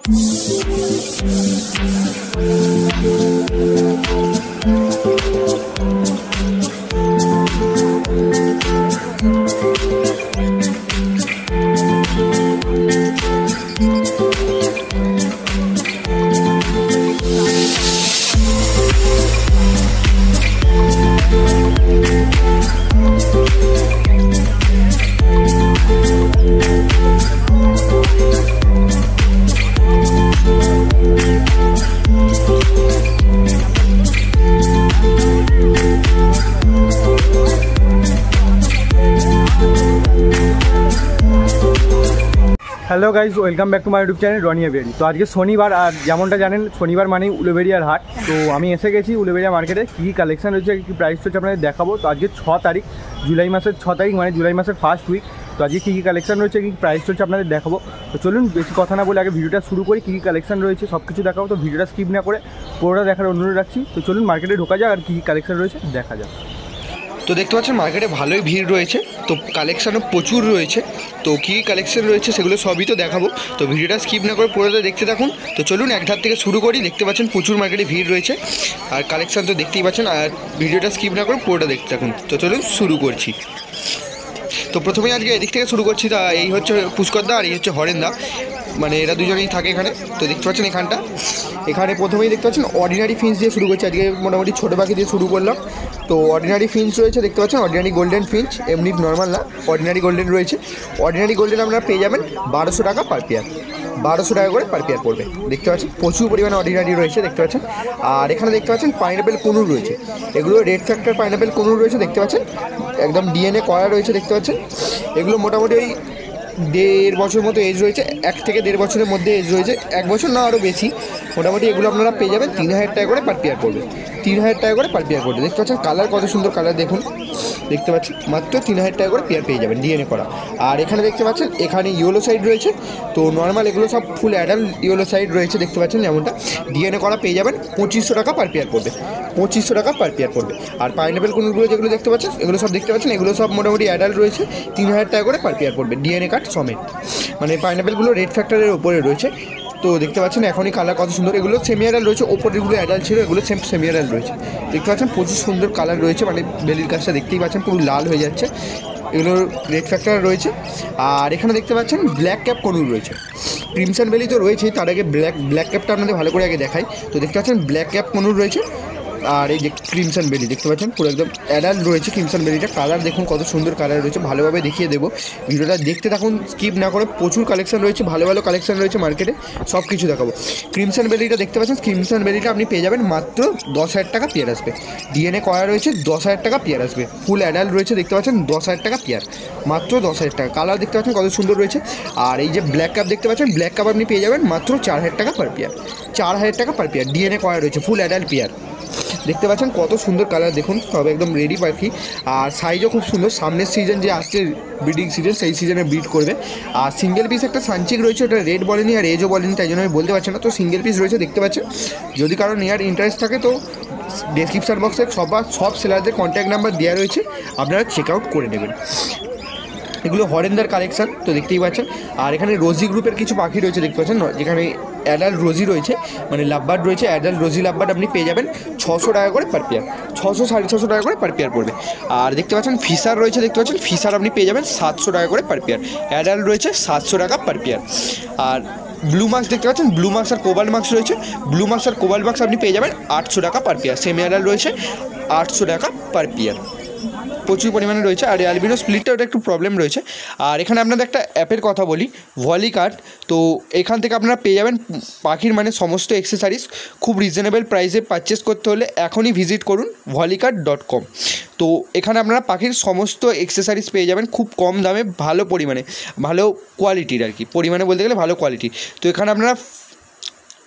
Hello guys, welcome back to my YouTube channel Roni Berry. তো আজকে শনিবার, আর যেমনটা জানেন শনিবার মানেই উলুবেড়িয়ার হাট। তো আমি এসে গেছি উলুবেড়িয়া মার্কেটে। কী কী কালেকশন রয়েছে, কী প্রাইস রয়েছে আপনাদের দেখাবো। তো আজকে 6 তারিখ, জুলাই মাসের 6 তারিখ, মানে জুলাই মাসের ফার্স্ট উইক। তো আজকে কী কী কালেকশন রয়েছে, কী প্রাইস রয়েছে আপনাদের দেখাবো। তো চলুন বেশি কথা না বলে আগে ভিডিওটা শুরু করি। কী কী কালেকশন রয়েছে সব কিছু দেখাবো। তো ভিডিওটা স্কিপ না করে পুরোটা দেখার অনুরোধ রাখছি। তো চলুন মার্কেটে ঢোকা যাক আর কী কী কালেকশন রয়েছে দেখা যাক। তো দেখতে পাচ্ছেন মার্কেটে ভালোই ভিড় রয়েছে, তো কালেকশানও প্রচুর রয়েছে। তো কী কালেকশন রয়েছে সেগুলো সবই তো দেখাবো। তো ভিডিওটা স্কিপ না করে পুরোটা দেখতে থাকুন। তো চলুন এক ধার থেকে শুরু করি। দেখতে পাচ্ছেন প্রচুর মার্কেটে ভিড় রয়েছে আর কালেকশান তো দেখতেই পাচ্ছেন। আর ভিডিওটা স্কিপ না করে পুরোটা দেখতে থাকুন। তো চলুন শুরু করছি। তো প্রথমেই আজকে এদিক থেকে শুরু করছি। তা এই হচ্ছে পুষ্করদা আর এই হচ্ছে হরেনদা, মানে এরা দুজনেই থাকে এখানে। তো দেখতে পাচ্ছেন এখানে প্রথমেই দেখতে পাচ্ছেন অর্ডিনারি ফিন্স দিয়ে শুরু করছি। আজকে মোটামুটি ছোটো পাখি দিয়ে শুরু করলাম। তো অর্ডিনারি ফিন্স রয়েছে, দেখতে পাচ্ছেন অর্ডিনারি গোল্ডেন ফিন্স, এমনি নর্মাল না, অর্ডিনারি গোল্ডেন রয়েছে। অর্ডিনারি গোল্ডেন আপনারা পেয়ে যাবেন 1200 টাকা পার পেয়ার, 1200 টাকা করে পার পেয়ার পড়বে। দেখতে পাচ্ছেন প্রচুর পরিমাণে অর্ডিনারি রয়েছে দেখতে পাচ্ছেন। আর এখানে দেখতে পাচ্ছেন পাইনাপেল কনুর রয়েছে, এগুলো রেড ফ্যাক্টর পাইনাপেল কনুর রয়েছে দেখতে পাচ্ছেন, একদম ডিএনএ করা রয়েছে দেখতে পাচ্ছেন। এগুলো মোটামুটি ওই 1.5 বছর মতো এজ রয়েছে, 1 থেকে 1.5 বছরের মধ্যে এজ রয়েছে, 1 বছর না আরও বেশি। মোটামুটি এগুলো আপনারা পেয়ে যাবেন 3000 টাকা করে পার পেয়ার পড়বে, 3000 টাকা করে পার পেয়ার পড়বে। দেখতে পাচ্ছেন কালার কত সুন্দর কালার দেখুন, দেখতে পাচ্ছেন মাত্র 3000 টাকা করে পেয়ার পেয়ে যাবেন ডিএনএ করা। আর এখানে দেখতে পাচ্ছেন এখানে ইয়েলো সাইড রয়েছে। তো নর্মাল এগুলো সব ফুল অ্যাডাল্ট ইয়েলো সাইড রয়েছে দেখতে পাচ্ছেন, যেমনটা ডিএনএ করা পেয়ে যাবেন 2500 টাকা পার পেয়ার পড়বে, 2500 টাকা পার পেয়ার পড়বে। আর পাইনাপেল কোনগুলো যেগুলো দেখতে পাচ্ছেন এগুলো সব দেখতে পাচ্ছেন, এগুলো সব মোটামুটি অ্যাডাল্ট রয়েছে, 3000 টাকা করে পার পেয়ার পড়বে ডিএনএ কার্ড সমেত। মানে পাইনাপেলগুলো রেড ফ্যাক্টরের ওপরে রয়েছে। তো দেখতে পাচ্ছেন এখনই কালার কত সুন্দর, এগুলো সেমি অ্যাডাল্ট রয়েছে, ওপরেরগুলো অ্যাডাল্ট ছিল, এগুলো সেমি অ্যাডাল্ট রয়েছে। দেখতে পাচ্ছেন প্রচুর সুন্দর কালার রয়েছে, মানে বেলির কাজটা দেখতেই পাচ্ছেন পুরো লাল হয়ে যাচ্ছে, এগুলো রেড ফ্যাক্টর রয়েছে। আর এখানে দেখতে পাচ্ছেন ব্ল্যাক ক্যাপ কনুর রয়েছে, ক্রিমসন বেলি তো রয়েছেই, তার আগে ব্ল্যাক ক্যাপটা আপনাদের ভালো করে আগে দেখাই। তো দেখতে পাচ্ছেন ব্ল্যাক ক্যাপ কনুর রয়েছে। আর এই যে ক্রিমসন বেলি দেখতে পাচ্ছেন পুরো একদম অ্যাডাল্ট রয়েছে ক্রিমসন বেলিটা, কালার দেখুন কত সুন্দর কালার রয়েছে, ভালোভাবে দেখিয়ে দেবো, ভিডিওটা দেখতে থাকুন স্কিপ না করে। প্রচুর কালেকশন রয়েছে, ভালো ভালো কালেকশন রয়েছে মার্কেটে, সব কিছু দেখাবো। ক্রিমসন বেলিটা দেখতে পাচ্ছেন, ক্রিমসন বেলিটা আপনি পেয়ে যাবেন মাত্র 10,000 টাকা পেয়ার আসবে, ডিএনএ করা রয়েছে, 10,000 টাকা পেয়ার আসবে, ফুল অ্যাডাল্ট রয়েছে দেখতে পাচ্ছেন, 10,000 টাকা পেয়ার, মাত্র 10,000 টাকা। কালার দেখতে পাচ্ছেন কত সুন্দর রয়েছে। আর এই যে ব্ল্যাক কাপ দেখতে পাচ্ছেন, ব্ল্যাক কাপ আপনি পেয়ে যাবেন মাত্র 4,000 টাকা পার পেয়ার, 4,000 টাকা পার পেয়ার, ডিএনএ করা রয়েছে, ফুল অ্যাডাল্ট পেয়ার। দেখতে পাচ্ছেন কত সুন্দর কালার দেখুন, তবে একদম রেডি পাখি। আর সাইজও খুব সুন্দর, সামনের সিজন যে আসছে ব্রিডিং সিজন, সেই সিজনে ব্রিড করবে। আর সিঙ্গেল পিস একটা সানচিক রয়েছে, ওটা রেড বলেনি আর এজও বলেনি, তাই জন্য আমি বলতে পারছি না। তো সিঙ্গেল পিস রয়েছে দেখতে পাচ্ছেন, যদি কারো নেওয়ার ইন্টারেস্ট থাকে তো ডেসক্রিপশন বক্সে সব সেলারদের কন্ট্যাক্ট নাম্বার দেওয়া রয়েছে, আপনারা চেক আউট করে নেবেন। এগুলো হরেন্দার কালেকশান তো দেখতেই পাচ্ছেন। আর এখানে রোজি গ্রুপের কিছু পাখি রয়েছে দেখতে পাচ্ছেন, যেখানে অ্যাডাল্ট রোজি রয়েছে, মানে লাভবার্ড রয়েছে, অ্যাডাল্ট রোজি লাভবার্ড আপনি পেয়ে যাবেন 600 টাকা করে পার পেয়ার, 600-650 টাকা করে পার পেয়ার পড়বে। আর দেখতে পাচ্ছেন ফিশার রয়েছে দেখতে পাচ্ছেন, ফিশার আপনি পেয়ে যাবেন 700 টাকা করে পার পেয়ার, অ্যাডাল্ট রয়েছে 700 টাকা পার পেয়ার। আর ব্লু মার্কস দেখতে পাচ্ছেন, ব্লু মার্কস আর কোবাল্ট মার্কস রয়েছে, ব্লু মার্কস আর কোবাল্ট মার্কস আপনি পেয়ে যাবেন 800 টাকা পার পেয়ার, সেমি অ্যাডাল্ট রয়েছে 800 টাকা পার পেয়ার, প্রচুর পরিমাণে রয়েছে। আর অ্যালবিনো স্প্লিটটা ওটা একটু প্রবলেম রয়েছে। আর এখানে আপনাদের একটা অ্যাপের কথা বলি, ভলি কার্ড। তো এখান থেকে আপনারা পেয়ে যাবেন পাখির মানে সমস্ত অ্যাক্সেসারিজ খুব রিজনেবল প্রাইসে। পারচেস করতে হলে এখনই ভিজিট করুন ভলিকার্ড.com। তো এখানে আপনারা পাখির সমস্ত অ্যাক্সেসারিজ পেয়ে যাবেন খুব কম দামে, ভালো পরিমাণে, ভালো কোয়ালিটির আর কি, পরিমাণে বলতে গেলে ভালো কোয়ালিটি। তো এখানে আপনারা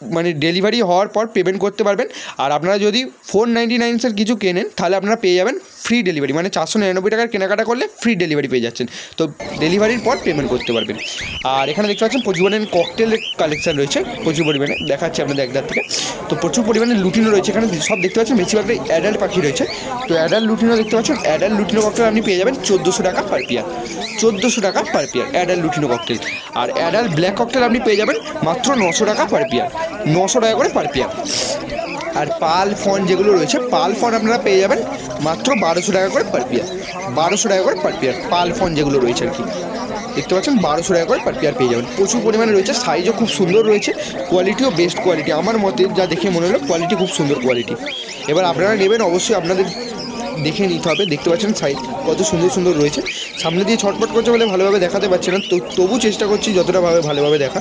মানে ডেলিভারি হওয়ার পর পেমেন্ট করতে পারবেন। আর আপনারা যদি 499 কিছু কেনেন তাহলে আপনারা পেয়ে যাবেন ফ্রি ডেলিভারি, মানে 499 টাকার কেনাকাটা করলে ফ্রি ডেলিভারি পেয়ে যাচ্ছেন। তো ডেলিভারির পর পেমেন্ট করতে পারবেন। আর এখানে দেখতে পাচ্ছেন প্রচুর পরিমাণে ককটেলের কালেকশন রয়েছে, প্রচুর পরিমাণে দেখাচ্ছি আপনাদের একদার থেকে। তো প্রচুর পরিমাণে লুটিনো রয়েছে এখানে, সব দেখতে পাচ্ছেন বেশিরভাগটাই অ্যাডাল্ট পাখি রয়েছে। তো অ্যাডাল্ট লুটিনো দেখতে পাচ্ছেন, অ্যাডাল্ট লুটিনো ককটেল আপনি পেয়ে যাবেন 1400 টাকা পার পেয়ার, 1400 টাকা per pair adult lutino cockatiel. আর অ্যাডাল্ট ব্ল্যাক ককটেল আপনি পেয়ে যাবেন মাত্র 900 টাকা পার পেয়ার, 900 টাকা করে পার পেয়ার। আর পাল ফন যেগুলো রয়েছে, পাল ফন আপনারা পেয়ে যাবেন মাত্র 1200 টাকা করে পার পেয়ার, 1200 টাকা করে পার পেয়ার। পাল ফন যেগুলো রয়েছে আর কি দেখতে পাচ্ছেন 1200 টাকা করে পার পেয়ার পেয়ে যাবেন। প্রচুর পরিমাণে রয়েছে, সাইজও খুব সুন্দর রয়েছে, কোয়ালিটিও বেস্ট কোয়ালিটি। আমার মতে যা দেখে মনে হলো কোয়ালিটি খুব সুন্দর কোয়ালিটি। এবার আপনারা নেবেন অবশ্যই আপনাদের দেখে নিতে হবে। দেখতে পাচ্ছেন সাইজ কত সুন্দর সুন্দর রয়েছে। সামনে দিয়ে ছটপট করছে বলে ভালোভাবে দেখাতে পারছে না, তো তবু চেষ্টা করছি যতটা ভালোভাবে দেখা।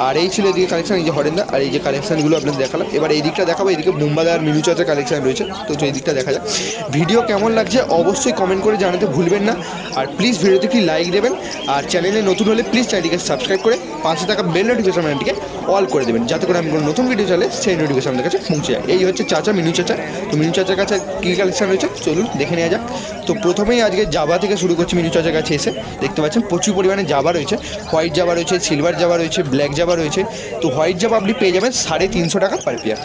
আর এই ছিল এদিকে কালেকশন, এই যে হরেন্দা আর এই যে কালেকশানগুলো আপনাদের দেখালাম। এবার এই দিকটা দেখাবো, এদিকে বুম্বাদা আর মিনু চাচার কালেকশান রয়েছে। তো এই দিকটা দেখা যাক। ভিডিও কেমন লাগছে অবশ্যই কমেন্ট করে জানাতে ভুলবেন না। আর প্লিজ ভিডিওতে কি লাইক দেবেন। আর চ্যানেলে নতুন হলে প্লিজ চ্যানেলটিকে সাবস্ক্রাইব করে পাশে থাকা বেল নোটিফিকেশন বাটনটিকে অল করে দেবেন, যাতে করে আমি কোনো নতুন ভিডিও চাইলে সেই নোটিফিকেশন আপনাদের কাছে পৌঁছে যায়। এই হচ্ছে চাচা, মিনু চাচা। তো মিনু চাচার কাছে কী কালেকশান রয়েছে চলুন দেখে নেওয়া যাক। তো প্রথমেই আজকে জাভা থেকে শুরু করছি। মিনু চাচার কাছে এসে দেখতে পাচ্ছেন প্রচুর পরিমাণে জাভা রয়েছে, হোয়াইট জাভা রয়েছে, সিলভার জাভা রয়েছে, ব্ল্যাক জাভা রয়েছে। তো হোয়াইট জাভা আপনি পেয়ে যাবেন 350 টাকা পার পেয়ার,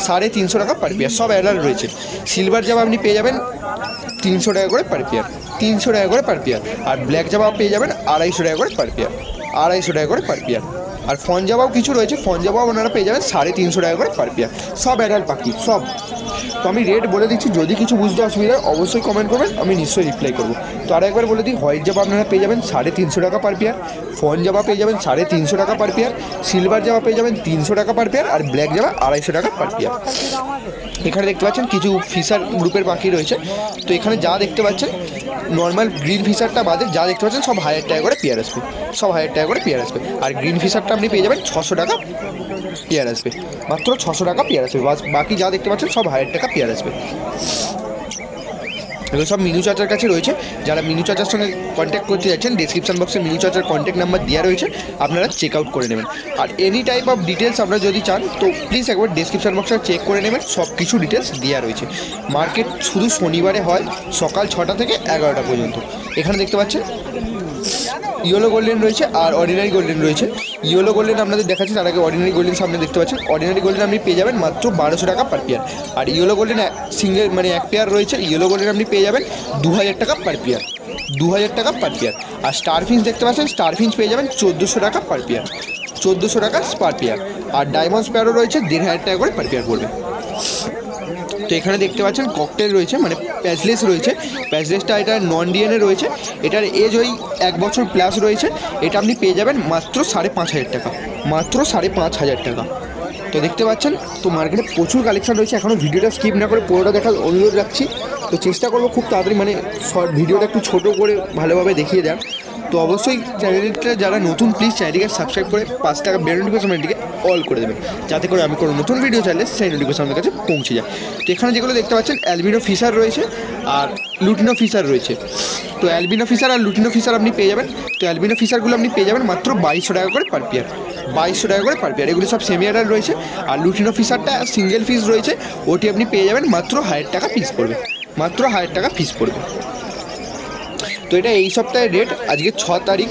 350 টাকা পার পেয়ার, সব অ্যাডাল্ট রয়েছে। সিলভার জাভা আপনি পেয়ে যাবেন 300 টাকা করে পার পেয়ার, 300 টাকা করে পার পেয়ার। আর ব্ল্যাক জাভা পেয়ে যাবেন 250 টাকা করে পার পেয়ার, 250 টাকা করে পার পেয়ার। আর ফন জাভাও কিছু রয়েছে, ফন জাভাও আপনারা পেয়ে যাবেন 350 টাকা করে পার পেয়ার, সব অ্যাডাল্ট পাখি সব। তো আমি রেট বলে দিচ্ছি, যদি কিছু বুঝতে অসুবিধা অবশ্যই কমেন্ট করবেন, আমি নিশ্চয়ই রিপ্লাই করবো। তো আর একবার বলে দিই, হোয়াইট জাভা আপনারা পেয়ে যাবেন 350 টাকা পার পেয়ার, ফন জাভা পেয়ে যাবেন 350 টাকা পার পেয়ার, সিলভার জাভা পেয়ে যাবেন 300 টাকা পার পেয়ার, আর ব্ল্যাক জাভা 250 টাকা পার পেয়ার। এখানে দেখতে পাচ্ছেন কিছু ফিশার গ্রুপের পাখি রয়েছে। তো এখানে যা দেখতে পাচ্ছেন নর্মাল গ্রিন ফিশারটা বাদে যা দেখতে পাচ্ছেন সব 1000 টাকা করে পেয়ার আসবে, সব 1000 টাকা করে পেয়ার আসবে। আর গ্রিন ফিশারটা আপনি পেয়ে যাবেন 600 টাকা পেয়ার আসবে, মাত্র 600 টাকা পেয়ার আসবে। বাকি যা দেখতে পাচ্ছেন সব 1000 টাকা পেয়ার আসবে। এগুলো সব মিনু চাচার কাছে রয়েছে। যারা মিনু চাচার সঙ্গে কন্ট্যাক্ট করতে যাচ্ছেন, ডিসক্রিপশন বক্সে মিনু চাচার কন্ট্যাক্ট নাম্বার দেওয়া রয়েছে, আপনারা চেক আউট করে নেবেন। আর এনি টাইপ অফ ডিটেলস আপনারা যদি চান তো প্লিজ একবার ডিসক্রিপশন বক্সে চেক করে নেবেন, সব কিছু ডিটেলস দেওয়া রয়েছে। মার্কেট শুধু শনিবারে হয় সকাল 6টা থেকে 11টা পর্যন্ত। এখানে দেখতে পাচ্ছেন ইয়েলো গোল্ডেন রয়েছে আর অর্ডিনারি গোল্ডেন রয়েছে। ইয়েলো গোল্ডেন আপনাদের দেখাচ্ছি, তার আগে অর্ডিনারি গোল্ডেন সামনে দেখতে পাচ্ছেন। অর্ডিনারি গোল্ডেন আপনি পেয়ে যাবেন মাত্র 1200 টাকা পার পেয়ার। আর ইয়েলো গোল্ডেন সিঙ্গেল মানে এক পেয়ার রয়েছে, ইয়েলো গোল্ডেন আপনি পেয়ে যাবেন 2000 টাকা পার পেয়ার, 2000 টাকা পার পেয়ার। আর স্টার ফিঞ্চ দেখতে পাচ্ছেন, স্টার ফিঞ্চ পেয়ে যাবেন 1400 টাকা পার পেয়ার, 1400 টাকা পার পেয়ার। আর ডায়মন্ড স্প্যারো রয়েছে 1500 টাকা করে পার পেয়ার পড়বে। তো এখানে দেখতে পাচ্ছেন ককটেল রয়েছে, মানে প্যাচলেস রয়েছে। প্যাচলেসটা এটা নন ডিএনএ রয়েছে, এটার এজ ওই 1 বছর প্লাস রয়েছে। এটা আপনি পেয়ে যাবেন মাত্র 5500 টাকা, মাত্র 5500 টাকা। তো দেখতে পাচ্ছেন তো মার্কেটে প্রচুর কালেকশন রয়েছে। এখনও ভিডিওটা স্কিপ না করে পুরোটা দেখার অনুরোধ রাখছি। তো চেষ্টা করবো খুব তাড়াতাড়ি মানে শর্ট ভিডিওটা একটু ছোটো করে ভালোভাবে দেখিয়ে দেন। তো অবশ্যই চ্যানেলটা যারা নতুন প্লিজ চ্যানেলটিকে সাবস্ক্রাইব করে 5 টাকা বেল নোটিফিকেশনটিকে অল করে দেবেন, যাতে করে আমি কোনো নতুন ভিডিও চাইলে সেই নোটিফিকেশন আমার কাছে পৌঁছে যায়। তো এখানে যেগুলো দেখতে পাচ্ছেন অ্যালবিনো ফিশার রয়েছে আর লুটিনো ফিশার রয়েছে। তো অ্যালবিনো ফিশার আর লুটিনো ফিশার আপনি পেয়ে যাবেন। তো অ্যালবিনো ফিশারগুলো আপনি পেয়ে যাবেন মাত্র 2200 টাকা করে পার পেয়ার, 2200 টাকা করে পার পেয়ার। এগুলো সব সেমি অ্যাডাল্ট রয়েছে। আর লুটিনো ফিশারটা সিঙ্গেল পিস রয়েছে, ওটি আপনি পেয়ে যাবেন মাত্র 1000 টাকা পিস পড়বে, মাত্র 1000 টাকা পিস পড়বে। তো এটা এই সপ্তাহের রেট, আজকে 6 তারিখ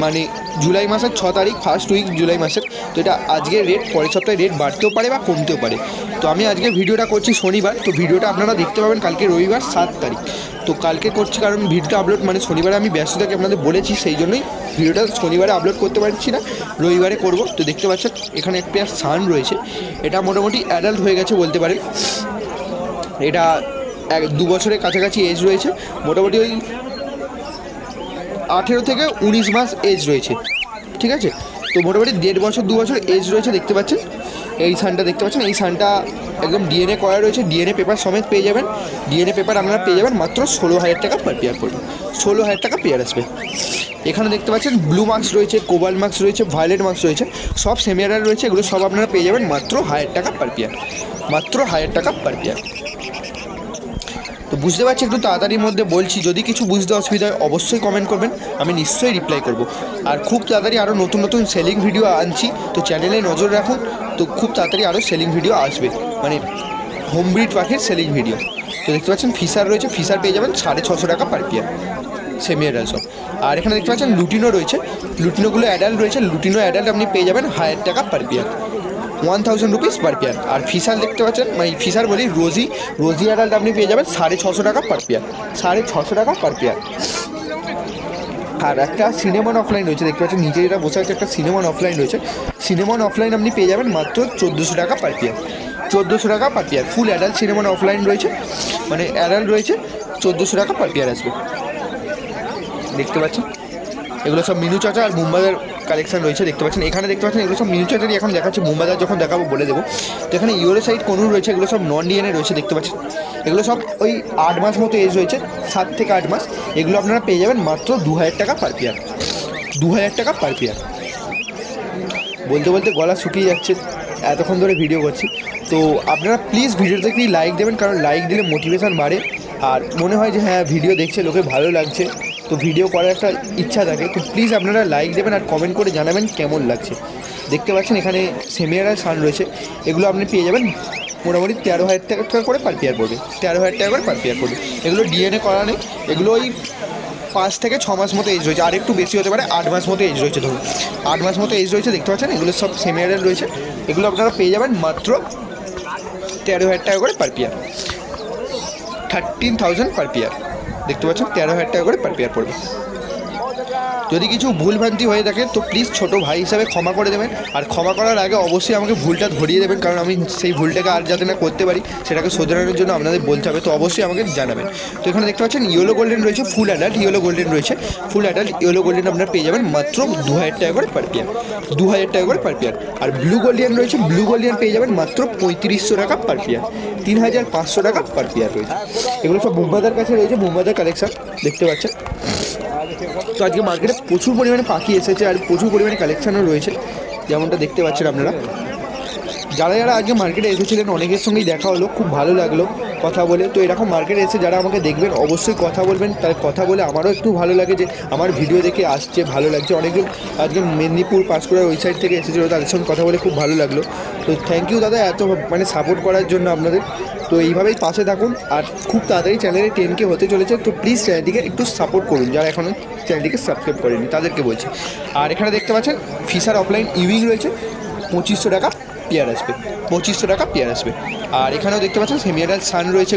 মানে জুলাই মাসের 6 তারিখ, ফার্স্ট উইক জুলাই মাসের। তো এটা আজকের রেট, পরের সপ্তাহে রেট বাড়তেও পারে বা কমতেও পারে। তো আমি আজকে ভিডিওটা করছি শনিবার, তো ভিডিওটা আপনারা দেখতে পাবেন কালকে রবিবার 7 তারিখ। তো কালকে করছি কারণ ভিডিওটা আপলোড মানে শনিবারে আমি ব্যস্ত থাকি আপনাদের বলেছি, সেই জন্যই ভিডিওটা শনিবারে আপলোড করতে পারছি না, রবিবারে করব। তো দেখতে পাচ্ছেন এখানে একটা সান রয়েছে, এটা মোটামুটি অ্যাডাল্ট হয়ে গেছে বলতে পারেন। এটা 2 বছরের কাছাকাছি এজ রয়েছে, মোটামুটি ওই 18 থেকে 19 মাস এজ রয়েছে, ঠিক আছে। তো মোটামুটি 1.5 বছর 2 বছর এজ রয়েছে। দেখতে পাচ্ছেন এই সানটা দেখতে পাচ্ছেন, এই সানটা একদম ডিএনএ করা রয়েছে, ডিএনএ পেপার সমেত পেয়ে যাবেন। ডিএনএ পেপার আপনারা পেয়ে যাবেন মাত্র 16000 টাকা পার পেয়ার পড়বে, 16000 টাকা পেয়ার আসবে। এখানে দেখতে পাচ্ছেন ব্লু মার্কস রয়েছে, কোবাল্ট মার্কস রয়েছে, ভায়োলেট মার্কস রয়েছে, সব সেমি অ্যাডাল্ট রয়েছে। এগুলো সব আপনারা পেয়ে যাবেন মাত্র 1000 টাকা পার পেয়ার, মাত্র 1000 টাকা পার পেয়ার। তো বুঝতে পারছি একটু তাড়াতাড়ির মধ্যে বলছি, যদি কিছু বুঝতে অসুবিধা হয় অবশ্যই কমেন্ট করবেন, আমি নিশ্চয়ই রিপ্লাই করব। আর খুব তাড়াতাড়ি আরও নতুন নতুন সেলিং ভিডিও আনছি, তো চ্যানেলে নজর রাখুন। তো খুব তাড়াতাড়ি আরও সেলিং ভিডিও আসবে, মানে হোম ব্রিড পাখির সেলিং ভিডিও। তো দেখতে পাচ্ছেন ফিশার রয়েছে, ফিশার পেয়ে যাবেন 650 টাকা পার পেয়ার, সেমি অ্যাডাল্ট সব। আর এখানে দেখতে পাচ্ছেন লুটিনো রয়েছে, লুটিনোগুলো অ্যাডাল্ট রয়েছে, লুটিনো অ্যাডাল্ট আপনি পেয়ে যাবেন 1000 টাকা per pair, 1000 rupees per pair. আর ফিশার দেখতে পাচ্ছেন, মানে ফিশার বলি রোজি অ্যাডাল্ট আপনি পেয়ে যাবেন 650 টাকা পার পেয়ার, 650 টাকা পার পেয়ার। আর একটা সিনেমান অফলাইন রয়েছে, দেখতে পাচ্ছেন নিচে যেটা বসে আছে একটা সিনেমান অফলাইন রয়েছে, সিনেমান অফলাইন আপনি পেয়ে যাবেন মাত্র 1400 টাকা পার পেয়ার, 1400 টাকা per pair. Full adult cinnamon offline রয়েছে, মানে অ্যাডাল্ট রয়েছে, 1400 টাকা পার পেয়ার আসবে। দেখতে পাচ্ছেন এগুলো সব মিনু চাচা আর মুম্বাইয়ের কালেকশন রয়েছে, দেখতে পাচ্ছেন এখানে দেখতে পাচ্ছেন এগুলো সব মিনু চাচারই এখন দেখাচ্ছে, মুম্বাইয়ের যখন দেখাবো বলে দেবো। তো এখানে ইউরো সাইড কনুর রয়েছে, এগুলো সব নন ডিএনএ রয়েছে, দেখতে পাচ্ছেন এগুলো সব ওই 8 মাস মতো এজ রয়েছে, 7 থেকে 8 মাস। এগুলো আপনারা পেয়ে যাবেন মাত্র 2000 টাকা পার পেয়ার, 2000 টাকা পার পেয়ার। বলতে বলতে গলা শুকিয়ে যাচ্ছে, এতক্ষণ ধরে ভিডিও করছি। তো আপনারা প্লিজ ভিডিওতে কি লাইক দেবেন, কারণ লাইক দিলে মোটিভেশন বাড়ে, আর মনে হয় যে হ্যাঁ ভিডিও দেখছে লোকে ভালো লাগছে, তো ভিডিও করার একটা ইচ্ছা থাকে। তো প্লিজ আপনারা লাইক দেবেন আর কমেন্ট করে জানাবেন কেমন লাগছে। দেখতে পাচ্ছেন এখানে সেমিয়ার আর সান রয়েছে, এগুলো আপনি পেয়ে যাবেন মোটামুটি 13,000 টাকা করে পার পেয়ার পড়বে, 13,000 টাকা করে পার পেয়ার পড়বে। এগুলো ডিএনএ করা নেই, এগুলো ওই 5 থেকে 6 মাস মতো এজ রয়েছে, আর একটু বেশি হতে পারে, 8 মাস মতো এজ রয়েছে, ধরুন 8 মাস মতো এজ রয়েছে। দেখতে পাচ্ছেন এগুলো সব সেমিয়ারের রয়েছে, এগুলো আপনারা পেয়ে যাবেন মাত্র 13,000 টাকা করে পার পেয়ার, 13,000 পার পেয়ার। দেখতে পাচ্ছেন 13,000 টাকা করে পার পেয়ার পড়বে। যদি কিছু ভুলভ্রান্তি হয়ে থাকে তো প্লিজ ছোটো ভাই হিসাবে ক্ষমা করে দেবেন, আর ক্ষমা করার আগে অবশ্যই আমাকে ভুলটা ধরিয়ে দেবেন, কারণ আমি সেই ভুলটাকে আর যাতে না করতে পারি সেটাকে শোধরানোর জন্য আপনাদের বলতে হবে, তো অবশ্যই আমাকে জানাবেন। তো এখানে দেখতে পাচ্ছেন ইয়েলো গোল্ডেন রয়েছে, ফুল অ্যাডাল্ট ইয়েলো গোল্ডেন রয়েছে, ফুল অ্যাডাল্ট ইয়েলো গোল্ডেন আপনারা পেয়ে যাবেন মাত্র 2000 টাকা করে পার পেয়ার, 2000 টাকা করে পার পেয়ার। আর ব্লু গোল্ডিয়ান রয়েছে, ব্লু গোল্ডিয়ান পেয়ে যাবেন মাত্র 3500 টাকা পার পেয়ার, 3500 টাকা পার পেয়ার রয়েছে। এগুলো সব মুম্বাইয়ের কাছে রয়েছে, মুম্বাইয়ের কালেকশন দেখতে পাচ্ছেন। তো আজকে মার্কেটে প্রচুর পরিমাণে পাখি এসেছে আর প্রচুর পরিমাণে কালেকশানও রয়েছে, যেমনটা দেখতে পাচ্ছেন আপনারা। যারা যারা আজকে মার্কেটে এসেছিলেন অনেকের সঙ্গেই দেখা হলো, খুব ভালো লাগলো কথা বলে। তো এরকম মার্কেটে এসে যারা আমাকে দেখবেন অবশ্যই কথা বলবেন, তার কথা বলে আমারও একটু ভালো লাগে যে আমার ভিডিও দেখে আসছে, ভালো লাগছে। অনেকজন আজকে মেদিনীপুর পাঁশকুড়ার ওই সাইড থেকে এসেছিলো, তাদের সঙ্গে কথা বলে খুব ভালো লাগলো। তো থ্যাংক ইউ দাদা এত মানে সাপোর্ট করার জন্য আপনাদের। তো এইভাবেই পাশে থাকুন, আর খুব তাড়াতাড়ি চ্যানেলে 10K হতে চলেছে, তো প্লিজ চ্যানেলটিকে একটু সাপোর্ট করুন, যারা এখনও চ্যানেলটিকে সাবস্ক্রাইব করেনি তাদেরকে বলছি। আর এখানে দেখতে পাচ্ছেন ফিশার অফলাইন ইউইং রয়েছে, 2500 টাকা পেয়ার আসবে, 2500 টাকা পেয়ার আসবে। আর এখানেও দেখতে পাচ্ছেন সেমিয়ার সান রয়েছে,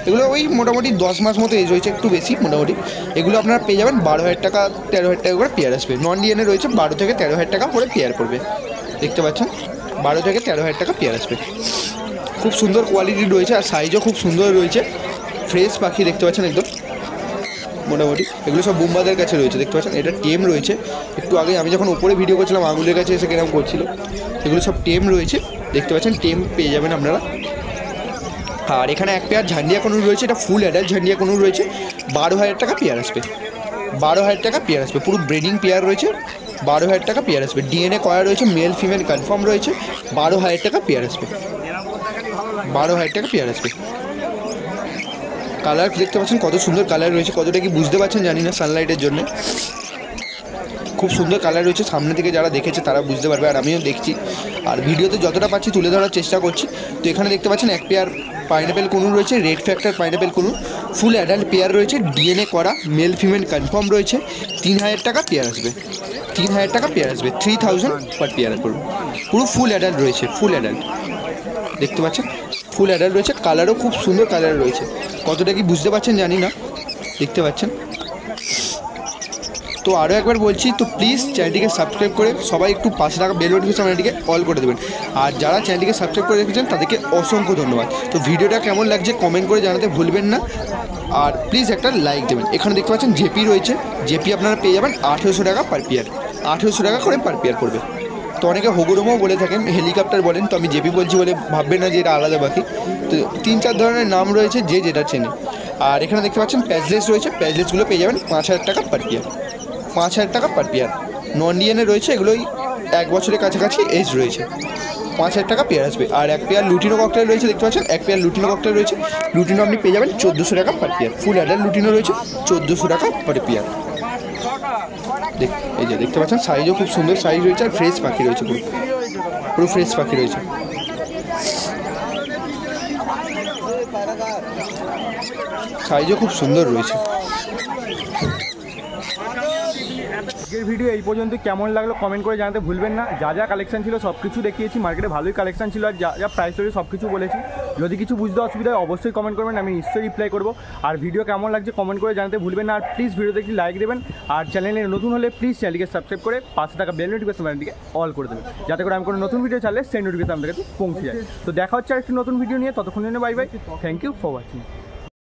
এগুলো ওই মোটামুটি 10 মাস মতো এজ রয়েছে, একটু বেশি মোটামুটি। এগুলো আপনারা পেয়ে যাবেন 12,000 টাকা 13,000 টাকা করে পেয়ার আসবে। নন ডিএনএ রয়েছে, 12 থেকে 13,000 টাকা করে পেয়ার পড়বে। দেখতে পাচ্ছেন 12 থেকে 13,000 টাকা পেয়ার আসবে। খুব সুন্দর কোয়ালিটি রয়েছে আর সাইজও খুব সুন্দর রয়েছে, ফ্রেশ পাখি দেখতে পাচ্ছেন একদম মোটামুটি। এগুলো সব বুম্বাদের কাছে রয়েছে, দেখতে পাচ্ছেন এটা টেম রয়েছে। একটু আগে আমি যখন উপরে ভিডিও করছিলাম আঙুলের কাছে এসে কেরম করছিল, এগুলো সব টেম রয়েছে, দেখতে পাচ্ছেন টেম পেয়ে যাবেন আপনারা। আর এখানে এক পেয়ার ঝান্ডিয়া কনুর রয়েছে, এটা ফুল অ্যাডাল্ট ঝান্ডিয়া কনুর রয়েছে, 12,000 টাকা পেয়ার আসবে, 12,000 টাকা পেয়ার আসবে। পুরো ব্রিডিং পেয়ার রয়েছে, 12,000 টাকা পেয়ার আসবে। ডিএনএ করা রয়েছে, মেল ফিমেল কনফার্ম রয়েছে, 12,000 টাকা পেয়ার আসবে, 12,000 টাকা পেয়ার আসবে। কালার দেখতে পাচ্ছেন কত সুন্দর কালার রয়েছে, কতটা কি বুঝতে পারছেন জানি না সানলাইটের জন্য। খুব সুন্দর কালার রয়েছে, সামনে থেকে যারা দেখেছে তারা বুঝতে পারবে, আর আমিও দেখছি, আর ভিডিওতে যতটা পাচ্ছি তুলে ধরার চেষ্টা করছি। তো এখানে দেখতে পাচ্ছেন এক পেয়ার পাইনাপেল কনুর রয়েছে, red factor pineapple conure, full adult pair রয়েছে, ডিএনএ করা, মেল ফিমেল কনফার্ম রয়েছে, 3,000 টাকা পেয়ার আসবে, 3,000 টাকা পেয়ার আসবে, 3,000 পার পেয়ার পড়বে। পুরো ফুল অ্যাডাল্ট রয়েছে, ফুল অ্যাডাল্ট দেখতে পাচ্ছেন, ফুল অ্যাডাল্ট রয়েছে, কালারও খুব সুন্দর কালার রয়েছে, কতটা কি বুঝতে পারছেন জানি না, দেখতে পাচ্ছেন। তো আরও একবার বলছি, তো প্লিজ চ্যানেলটিকে সাবস্ক্রাইব করে সবাই একটু পাশে থাকা বেল নোটিফিকেশন চ্যানেলটিকে অল করে দেবেন। আর যারা চ্যানেলটিকে সাবস্ক্রাইব করে রেখেছেন তাদেরকে অসংখ্য ধন্যবাদ। তো ভিডিওটা কেমন লাগছে কমেন্ট করে জানাতে ভুলবেন না, আর প্লিজ একটা লাইক দেবেন। এখানে দেখতে পাচ্ছেন জেপি রয়েছে, জেপি আপনারা পেয়ে যাবেন 1,800 টাকা পার পেয়ার, 1,800 টাকা করে পার পেয়ার পড়বে। তো অনেকে হগুরমও বলে থাকেন, হেলিকপ্টার বলেন, তো আমি জেপি বলছি বলে ভাববেন না যে এটা আলাদা পাখি। তো 3-4 ধরনের নাম রয়েছে, যে যেটা চেনে। আর এখানে দেখতে পাচ্ছেন প্যাজলেস রয়েছে, প্যাজলেসগুলো পেয়ে যাবেন 5,000 টাকা পার পেয়ার, 5,000 টাকা পার পেয়ার। নন ডিএনএ রয়েছে, এগুলোই 1 বছরের কাছাকাছি এজ রয়েছে, 5,000 টাকা পেয়ার আসবে। আর এক পেয়ার লুটিনো ককটেল রয়েছে, দেখতে পাচ্ছেন এক পেয়ার লুটিনো ককটেল রয়েছে। লুটিনো আপনি পেয়ে যাবেন 1400 টাকা per pair. Full adult lutino রয়েছে 1400 টাকা পার পেয়ার। এই যে দেখতে পাচ্ছেন সাইজও খুব সুন্দর সাইজ রয়েছে, আর ফ্রেশ পাখি রয়েছে, পুরো ফ্রেশ পাখি রয়েছে। সাইজও খুব সুন্দর রয়েছে। আজকের ভিডিও এই পর্যন্ত কেমন লাগলো কমেন্ট করে জানাতে ভুলবেন না। যা যা কালেকশন ছিল সব কিছু দেখিয়েছি, মার্কেটে ভালোই কালেকশন ছিল, আর যা যা প্রাইস রয়েছে সব কিছু বলেছি। যদি কিছু বুঝতে অসুবিধা হয় অবশ্যই কমেন্ট করবেন, আমি নিশ্চয়ই রিপ্লাই করবো। আর ভিডিও কেমন লাগছে কমেন্ট করে জানাতে ভুলবেন না। আর প্লিজ ভিডিওতে একটি লাইক দেবেন, আর চ্যানেলে নতুন হলে প্লিজ চ্যানেলকে সাবস্ক্রাইব করে পাশে থাকা বেল নোটিফিকেশন বাটনটিকে অল করে দেবেন, যাতে করে আমি কোনো নতুন ভিডিও চাইলে সেই নোটিফিকেশন আপনাদের কাছে পৌঁছে যায়। তো দেখা হচ্ছে আর একটি নতুন ভিডিও নিয়ে, ততক্ষণ জন্য bye bye, thank you for watching.